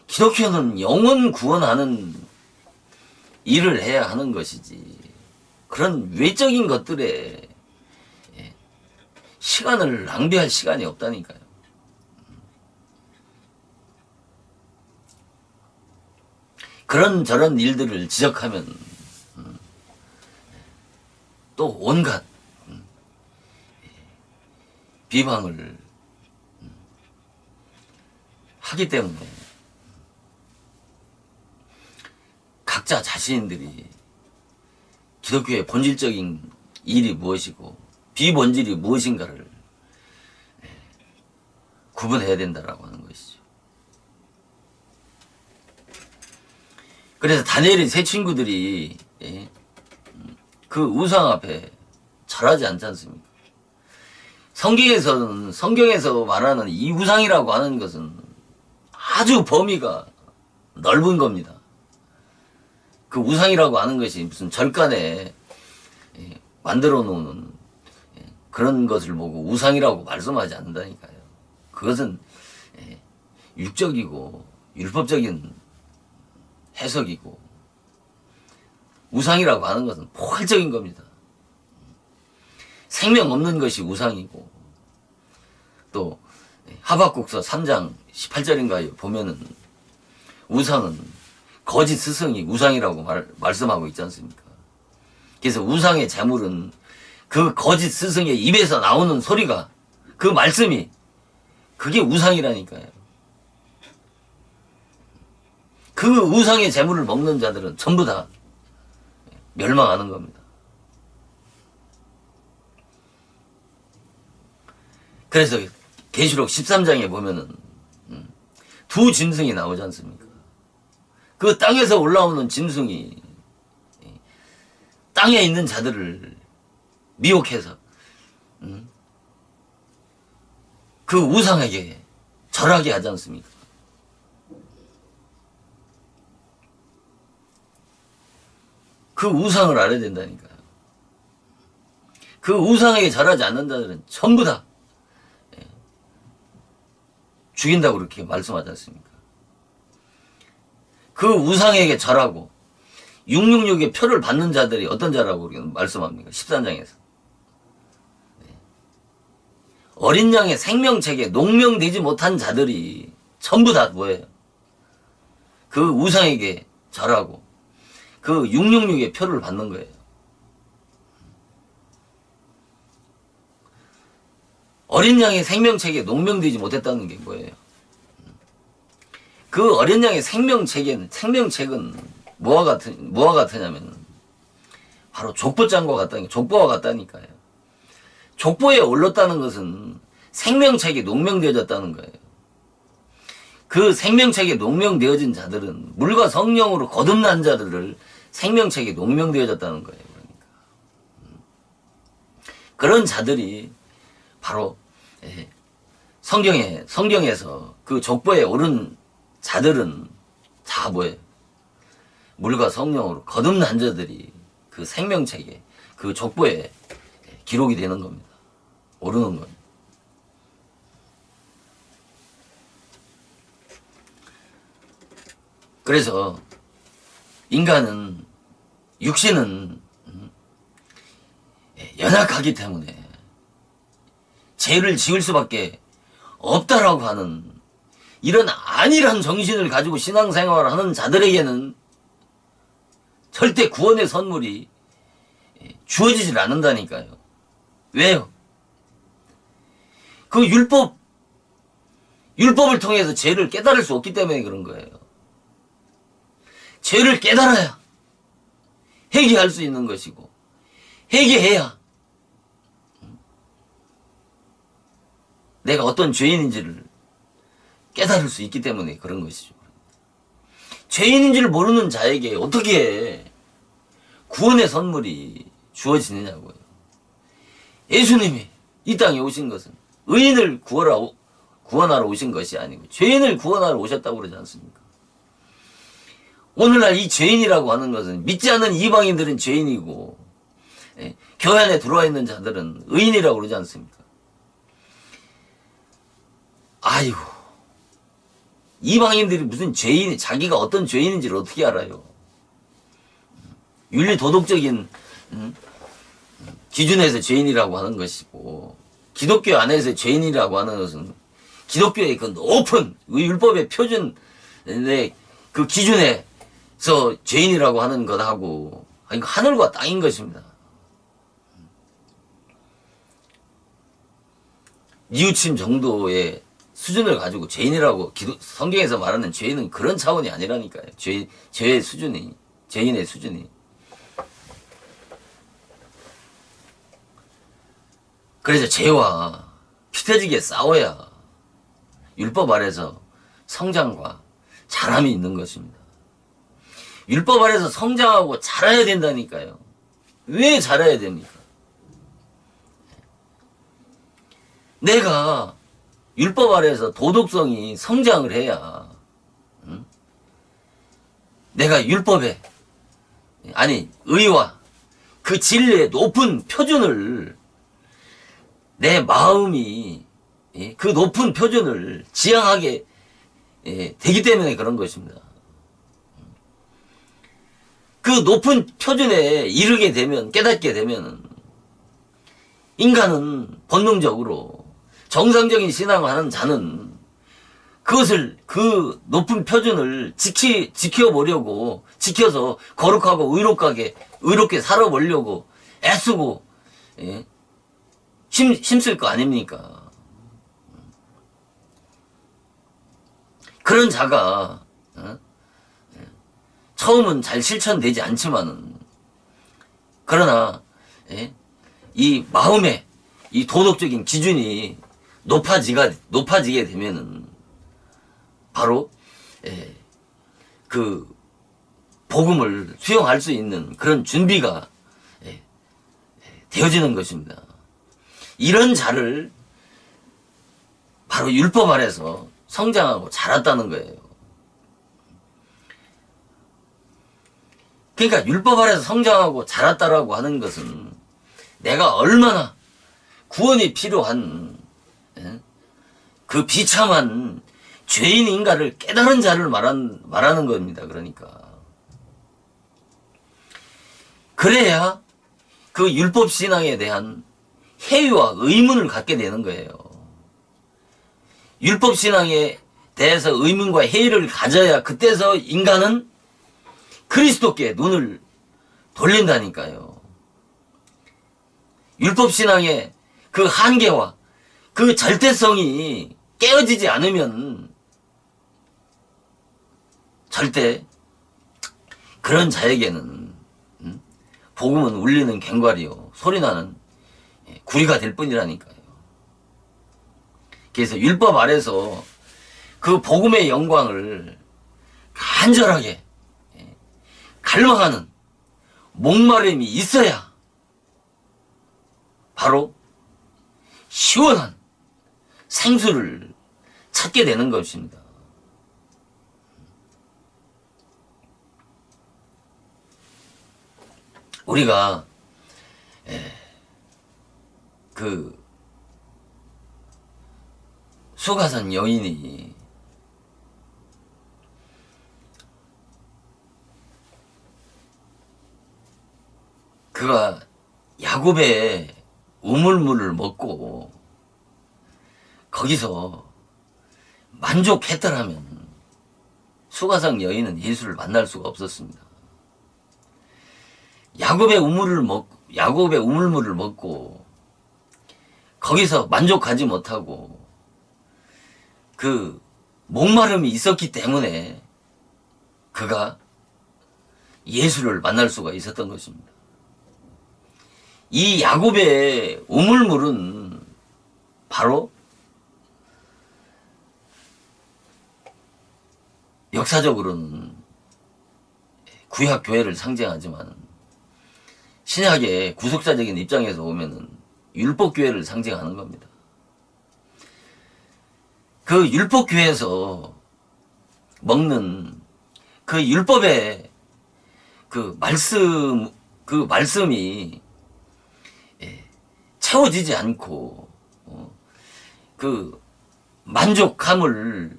기독교는 영혼 구원하는 일을 해야 하는 것이지, 그런 외적인 것들에 시간을 낭비할 시간이 없다니까요. 그런저런 일들을 지적하면 또 온갖 비방을 하기 때문에 각자 자신들이 기독교의 본질적인 일이 무엇이고 비본질이 무엇인가를 구분해야 된다라고 하는 것이죠. 그래서 다니엘의 세 친구들이 그 우상 앞에 절하지 않지 않습니까? 성경에서 말하는 이 우상이라고 하는 것은 아주 범위가 넓은 겁니다. 그 우상이라고 하는 것이 무슨 절간에 만들어 놓는 그런 것을 보고 우상이라고 말씀하지 않는다니까요. 그것은 육적이고 율법적인 해석이고, 우상이라고 하는 것은 포괄적인 겁니다. 생명 없는 것이 우상이고, 또 하박국서 3장 18절인가요? 보면은 우상은 거짓 스승이 우상이라고 말씀하고 있지 않습니까? 그래서 우상의 제물은 그 거짓 스승의 입에서 나오는 소리가, 그 말씀이, 그게 우상이라니까요. 그 우상의 제물을 먹는 자들은 전부 다 멸망하는 겁니다. 그래서 계시록 13장에 보면은 두 짐승이 나오지 않습니까? 그 땅에서 올라오는 짐승이 땅에 있는 자들을 미혹해서 그 우상에게 절하게 하지 않습니까? 그 우상을 알아야 된다니까요. 그 우상에게 절하지 않는 자들은 전부 다 죽인다고 그렇게 말씀하지 않습니까? 그 우상에게 절하고 666의 표를 받는 자들이 어떤 자라고 말씀합니까? 13장에서. 어린 양의 생명책에 농명되지 못한 자들이 전부 다 뭐예요? 그 우상에게 절하고 그 666의 표를 받는 거예요. 어린 양의 생명책에 농명되지 못했다는 게 뭐예요? 그 어린 양의 생명책은 뭐와 같으냐면 바로 족보와 같다니까요. 족보에 올랐다는 것은 생명책에 농명되어졌다는 거예요. 그 생명책에 농명되어진 자들은 물과 성령으로 거듭난 자들을 생명책에 농명되어졌다는 거예요. 그러니까 그런 자들이 바로 성경에서 그 족보에 오른 자들은 다 뭐예요? 물과 성령으로 거듭난 자들이 그 생명책에, 그 족보에 기록이 되는 겁니다. 오르는 겁니다. 그래서 인간은, 육신은 연약하기 때문에 죄를 지을 수밖에 없다라고 하는 이런 안일한 정신을 가지고 신앙생활을 하는 자들에게는 절대 구원의 선물이 주어지질 않는다니까요. 왜요? 그 율법을 통해서 죄를 깨달을 수 없기 때문에 그런 거예요. 죄를 깨달아야 회개할 수 있는 것이고, 회개해야 내가 어떤 죄인인지를 깨달을 수 있기 때문에 그런 것이죠. 죄인인지를 모르는 자에게 어떻게 구원의 선물이 주어지느냐고요. 예수님이 이 땅에 오신 것은 의인을 구원하러 오신 것이 아니고 죄인을 구원하러 오셨다고 그러지 않습니까? 오늘날 이 죄인이라고 하는 것은 믿지 않는 이방인들은 죄인이고 교회 안에 들어와 있는 자들은 의인이라고 그러지 않습니까? 아이고, 이방인들이 무슨 자기가 어떤 죄인인지를 어떻게 알아요? 윤리 도덕적인 기준에서 죄인이라고 하는 것이고, 기독교 안에서 죄인이라고 하는 것은 기독교의 그 높은 율법의 표준의 그 기준에서 죄인이라고 하는 것하고 하늘과 땅인 것입니다. 뉘우침 정도의 수준을 가지고 죄인이라고 성경에서 말하는 죄인은 그런 차원이 아니라니까요. 죄의 수준이, 죄인의 수준이. 그래서 죄와 피터지게 싸워야 율법 아래서 성장과 자람이 있는 것입니다. 율법 아래서 성장하고 자라야 된다니까요. 왜 자라야 됩니까? 내가 율법 아래에서 도덕성이 성장을 해야 내가 율법에 의와 그 진리의 높은 표준을 내 마음이 그 높은 표준을 지향하게 되기 때문에 그런 것입니다. 그 높은 표준에 이르게 되면, 깨닫게 되면 인간은 본능적으로 정상적인 신앙을 하는 자는 그 높은 표준을 지켜보려고, 지켜서 거룩하고 의롭게 살아보려고 애쓰고, 힘쓸 거 아닙니까? 그런 자가, 처음은 잘 실천되지 않지만은, 그러나, 이 마음의 이 도덕적인 기준이 높아지게 되면은, 바로, 그, 복음을 수용할 수 있는 그런 준비가 되어지는 것입니다. 이런 자를 바로 율법 아래서 성장하고 자랐다는 거예요. 그러니까 율법 아래서 성장하고 자랐다라고 하는 것은 내가 얼마나 구원이 필요한 그 비참한 죄인인가를 깨달은 자를 말하는 겁니다. 그러니까 그래야 그 율법 신앙에 대한 회의와 의문을 갖게 되는 거예요. 율법 신앙에 대해서 의문과 회의를 가져야 그때서 인간은 그리스도께 눈을 돌린다니까요. 율법 신앙의 그 한계와 그 절대성이 깨어지지 않으면 절대 그런 자에게는 복음은 울리는 괭과리요 소리나는 구리가 될 뿐이라니까요. 그래서 율법 아래서 그 복음의 영광을 간절하게 갈망하는 목마름이 있어야 바로 시원한 생수를 찾게 되는 것입니다. 우리가 그 수가산 여인이 그가 야곱의 우물물을 먹고 거기서 만족했더라면 수가성 여인은 예수를 만날 수가 없었습니다. 야곱의 우물물을 먹고 거기서 만족하지 못하고 그 목마름이 있었기 때문에 그가 예수를 만날 수가 있었던 것입니다. 이 야곱의 우물물은 바로 역사적으로는 구약 교회를 상징하지만 신약의 구속사적인 입장에서 보면은 율법 교회를 상징하는 겁니다. 그 율법 교회에서 먹는 그 율법의 그 말씀이 채워지지 않고 그 만족함을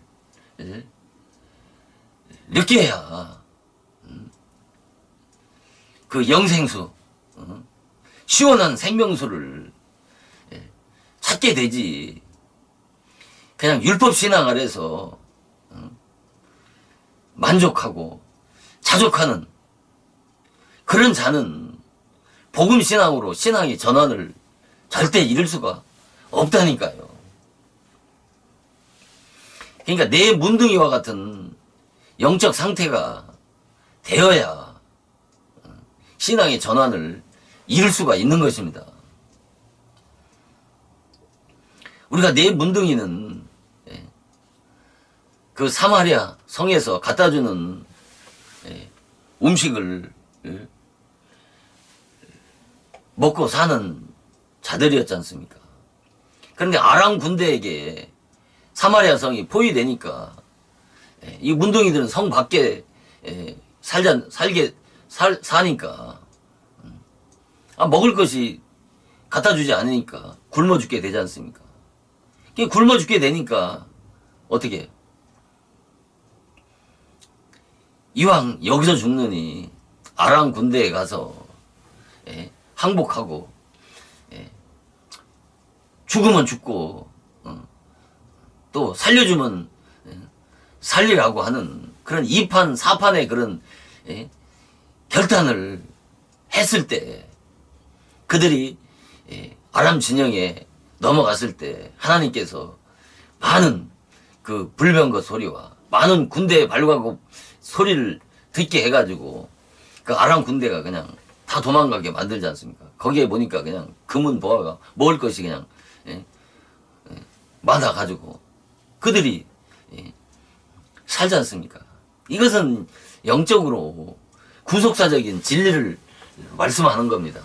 느껴야 그 영생수, 시원한 생명수를 찾게 되지. 그냥 율법신앙 아래서 만족하고 자족하는 그런 자는 복음신앙으로 신앙의 전환을 절대 이룰 수가 없다니까요. 그러니까 내 문둥이와 같은 영적 상태가 되어야 신앙의 전환을 이룰 수가 있는 것입니다. 우리가 내 문둥이는 그 사마리아 성에서 갖다주는 음식을 먹고 사는 자들이었지 않습니까? 그런데 아람 군대에게 사마리아 성이 포위되니까 이 문둥이들은 성 밖에 사니까 먹을 것이 갖다주지 않으니까 굶어 죽게 되지 않습니까? 굶어 죽게 되니까 어떻게 해요? 이왕 여기서 죽느니 아람 군대에 가서 항복하고 죽으면 죽고 또 살려주면 살리라고 하는 그런 2판 4판의 그런 결단을 했을 때 그들이 아람 진영에 넘어갔을 때 하나님께서 많은 그 불병거 소리와 많은 군대의 발광고 소리를 듣게 해가지고 그 아람 군대가 그냥 다 도망가게 만들지 않습니까? 거기에 보니까 그냥 금은 보아가 먹을 것이 그냥 많아가지고 그들이 살지 않습니까? 이것은 영적으로 구속사적인 진리를 말씀하는 겁니다.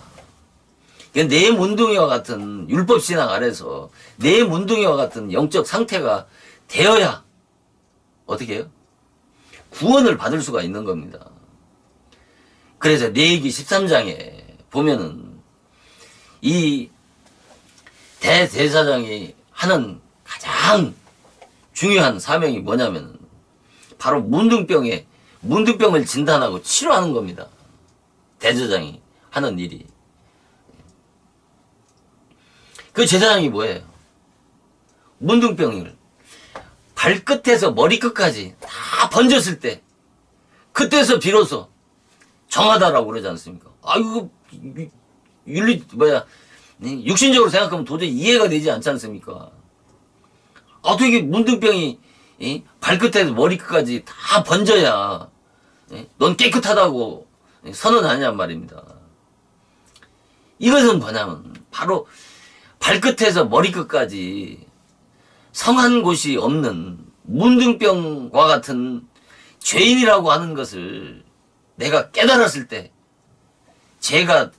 내 문둥이와 같은 율법신앙 아래서 내 문둥이와 같은 영적 상태가 되어야 어떻게 해요? 구원을 받을 수가 있는 겁니다. 그래서 레위기 13장에 보면은 이 대제사장이 하는 가장 중요한 사명이 뭐냐면 바로 문둥병을 진단하고 치료하는 겁니다. 대제사장이 하는 일이. 그 제사장이 뭐예요? 문둥병을 발끝에서 머리끝까지 다 번졌을 때 그때서 비로소 정하다라고 그러지 않습니까? 아이고 육신적으로 생각하면 도저히 이해가 되지 않지 않습니까? 어떻게 문둥병이 발끝에서 머리끝까지 다 번져야 넌 깨끗하다고 선언하냔 말입니다. 이것은 뭐냐면 바로 발끝에서 머리끝까지 성한 곳이 없는 문둥병과 같은 죄인이라고 하는 것을 내가 깨달았을 때 제가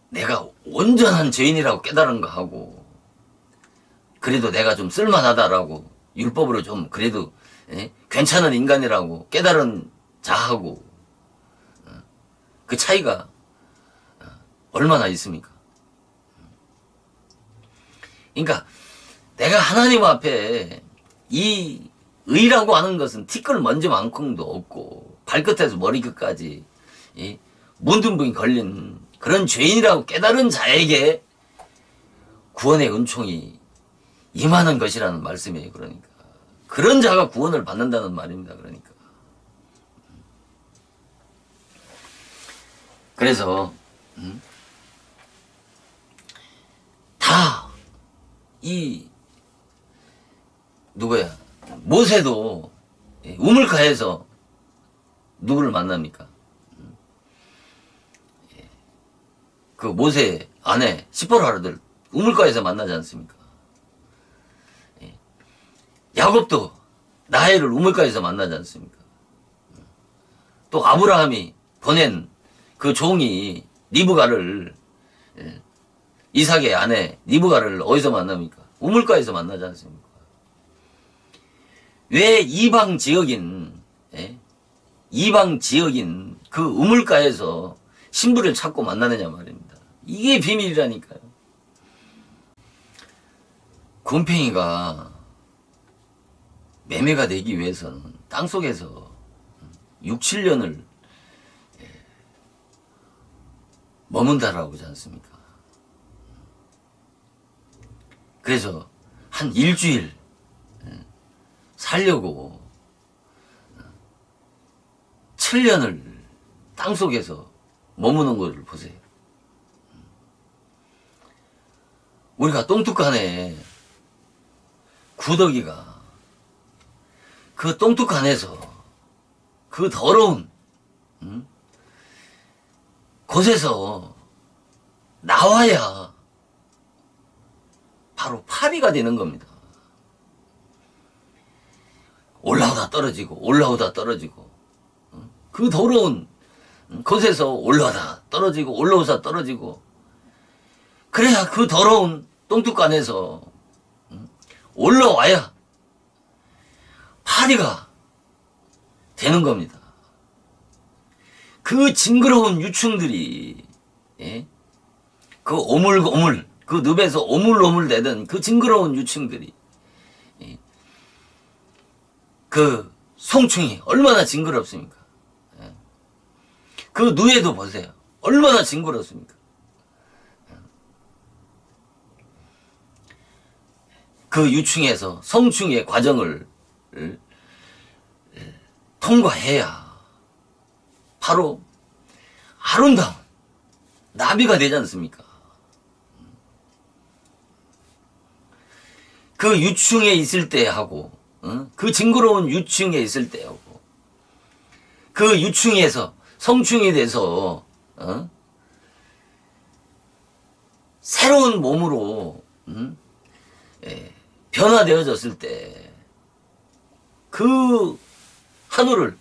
내가 온전한 죄인이라고 깨달은 거하고 그래도 내가 좀 쓸만하다라고 율법으로 좀 그래도 괜찮은 인간이라고 깨달은 자하고 그 차이가 얼마나 있습니까? 그러니까 내가 하나님 앞에 이 의라고 하는 것은 티끌 먼지만큼도 없고 발끝에서 머리끝까지 문둥병이 걸린 그런 죄인이라고 깨달은 자에게 구원의 은총이 임하는 것이라는 말씀이에요. 그러니까 그런 자가 구원을 받는다는 말입니다. 그러니까 그래서 다 이 누구야 모세도 우물가에서 누구를 만납니까? 그 모세 아내 시포라를 우물가에서 만나지 않습니까? 야곱도 라헬을 우물가에서 만나지 않습니까? 또 아브라함이 보낸 그 종이 리브가를 이삭의 아내 리브가를 어디서 만납니까? 우물가에서 만나지 않습니까? 왜 이방 지역인 그 우물가에서 신부를 찾고 만나느냐 말입니다. 이게 비밀이라니까요. 곰팽이가 매매가 되기 위해서는 땅속에서 6, 7년을 머문다라고 하지 않습니까? 그래서 한 일주일 살려고 7년을 땅속에서 머무는 것을 보세요. 우리가 똥뚝간에 구더기가 그 똥뚝간에서 그 더러운 곳에서 나와야 바로 파리가 되는 겁니다. 올라오다 떨어지고 올라오다 떨어지고 그 더러운 곳에서 올라오다 떨어지고 올라오다 떨어지고 그래야 그 더러운 똥뚝간에서 올라와야 파리가 되는 겁니다. 그 징그러운 유충들이 그 오물오물 그 늪에서 오물오물 대던 그 징그러운 유충들이 그 송충이 얼마나 징그럽습니까? 그 누에도 보세요. 얼마나 징그럽습니까? 그 유충에서 성충의 과정을 통과해야 바로 아름다운 나비가 되지 않습니까? 그 유충에 있을 때하고 그 징그러운 유충에 있을 때하고 그 유충에서 성충이 돼서 새로운 몸으로 변화되어졌을 때 그 하늘을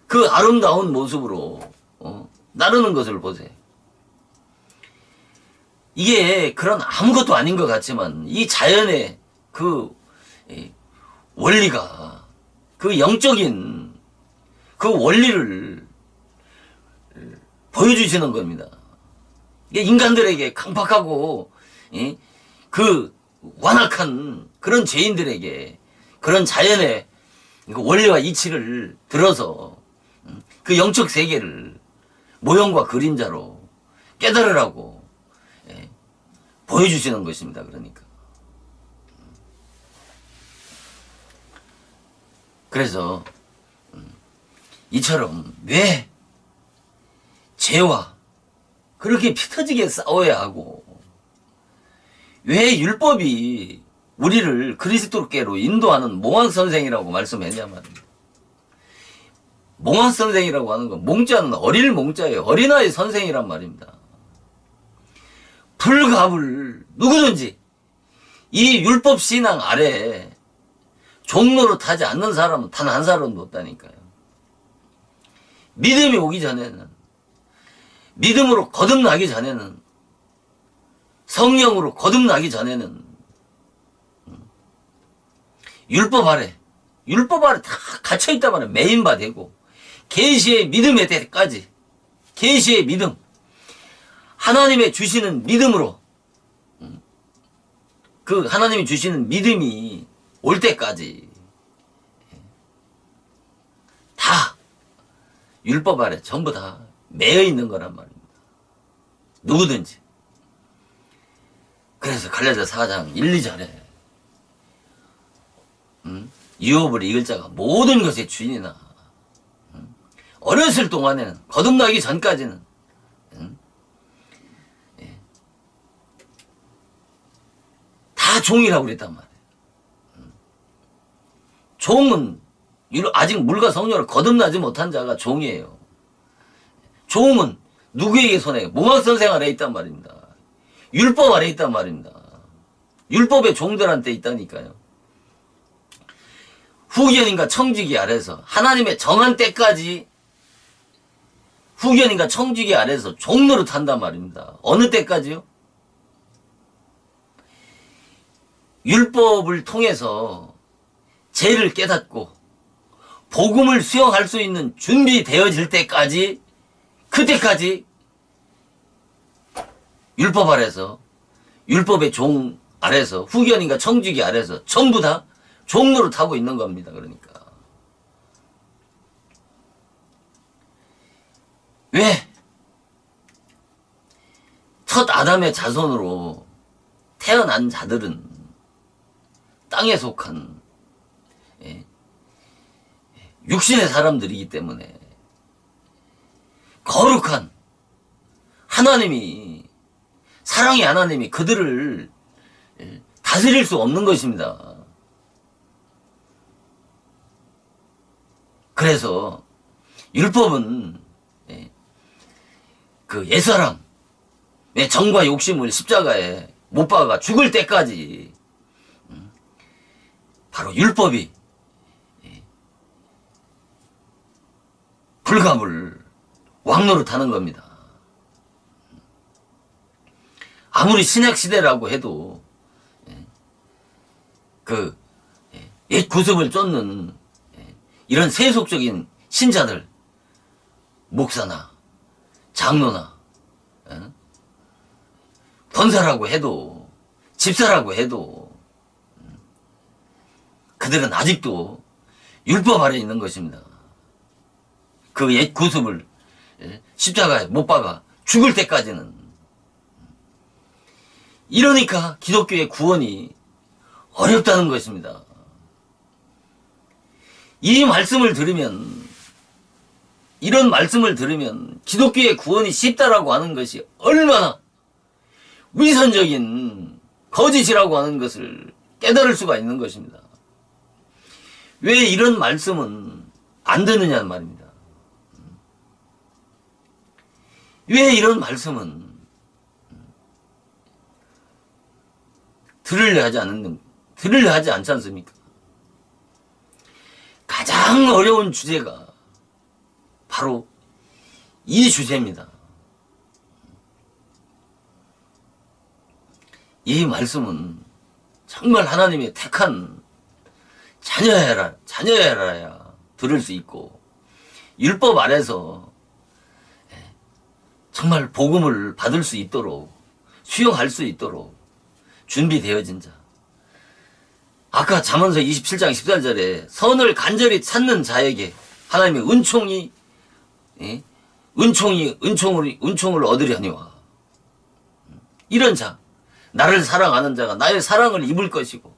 그 아름다운 모습으로 나르는 것을 보세요. 이게 그런 아무것도 아닌 것 같지만 이 자연의 그 원리가 그 영적인 그 원리를 보여주시는 겁니다. 이게 인간들에게 강팍하고 그 완악한 그런 죄인들에게 그런 자연의 그 원리와 이치를 들어서 그 영적 세계를 모형과 그림자로 깨달으라고 보여주시는 것입니다. 그러니까 그래서 이처럼 왜 죄와 그렇게 피 터지게 싸워야 하고 왜 율법이 우리를 그리스도께로 인도하는 몽황선생이라고 말씀했냐 말입니다. 몽황선생이라고 하는 건 몽자는 어릴 몽자예요. 어린아이 선생이란 말입니다. 불갑을 누구든지 이 율법 신앙 아래 종로로 타지 않는 사람은 단 한 사람도 없다니까요. 믿음이 오기 전에는 믿음으로 거듭나기 전에는 성령으로 거듭나기 전에는 율법 아래 다 갇혀있단 말이에요. 매인바 되고 계시의 믿음의 때까지 계시의 믿음 하나님의 주시는 믿음으로 그 하나님이 주시는 믿음이 올 때까지 다 율법 아래 전부 다 매여 있는 거란 말입니다. 누구든지. 그래서 갈라디아 4장 1, 2절에 유업을 이길 자가 모든 것의 주인이나 어렸을 동안에는 거듭나기 전까지는 다 종이라고 그랬단 말이에요. 종은 아직 물과 성령을 거듭나지 못한 자가 종이에요. 종은 누구에게 손에 몽학선생 아래 있단 말입니다. 율법 아래 있단 말입니다. 율법의 종들한테 있다니까요. 후견인과 청지기 아래서 하나님의 정한 때까지 후견인과 청지기 아래서 종노릇 한단 말입니다. 어느 때까지요? 율법을 통해서 죄를 깨닫고 복음을 수용할 수 있는 준비되어질 때까지, 그때까지 율법 아래서, 율법의 종 아래서, 후견인과 청지기 아래서 전부 다 종노릇 하고 있는 겁니다. 그러니까 왜? 첫 아담의 자손으로 태어난 자들은 땅에 속한 육신의 사람들이기 때문에 거룩한 하나님이, 사랑의 하나님이 그들을 다스릴 수 없는 것입니다. 그래서 율법은 그 옛사람의 정과 욕심을 십자가에 못 박아 죽을 때까지 바로 율법이 불가물 왕노릇하는 겁니다. 아무리 신약시대라고 해도 그 옛 구습을 쫓는 이런 세속적인 신자들, 목사나 장로나 권사라고 해도, 집사라고 해도 그들은 아직도 율법 아래 있는 것입니다. 그 옛 구습을 십자가에 못 박아 죽을 때까지는. 이러니까 기독교의 구원이 어렵다는 것입니다. 이 말씀을 들으면, 이런 말씀을 들으면 기독교의 구원이 쉽다라고 하는 것이 얼마나 위선적인 거짓이라고 하는 것을 깨달을 수가 있는 것입니다. 왜 이런 말씀은 안 듣느냐는 말입니다. 왜 이런 말씀은 들으려 하지 않지 않습니까? 가장 어려운 주제가 바로 이 주제입니다. 이 말씀은 정말 하나님의 택한 자녀야라야 들을 수 있고, 율법 아래서 정말 복음을 받을 수 있도록, 수용할 수 있도록 준비되어진 자. 아까 잠언서 27장 14절에 선을 간절히 찾는 자에게 하나님의 은총을 얻으려니와. 이런 자, 나를 사랑하는 자가 나의 사랑을 입을 것이고,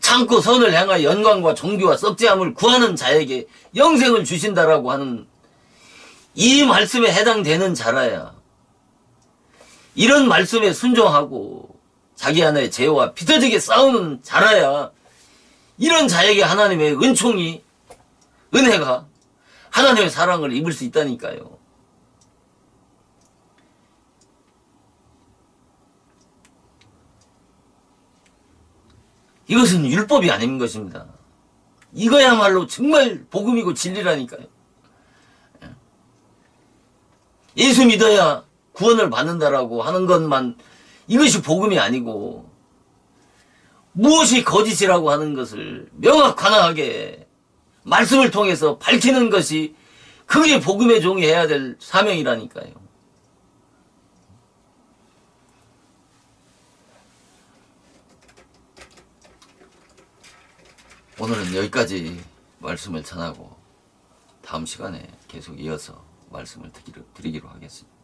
참고 선을 향하여 영광과 존귀와 썩지함을 구하는 자에게 영생을 주신다라고 하는 이 말씀에 해당되는 자라야, 이런 말씀에 순종하고 자기 안에 죄와 비터지게 싸우는 자라야, 이런 자에게 하나님의 은혜가, 하나님의 사랑을 입을 수 있다니까요. 이것은 율법이 아닌 것입니다. 이거야말로 정말 복음이고 진리라니까요. 예수 믿어야 구원을 받는다라고 하는 것만, 이것이 복음이 아니고, 무엇이 거짓이라고 하는 것을 명확하게 말씀을 통해서 밝히는 것이, 그게 복음의 종이 해야 될 사명이라니까요. 오늘은 여기까지 말씀을 전하고 다음 시간에 계속 이어서 말씀을 드리기로 하겠습니다.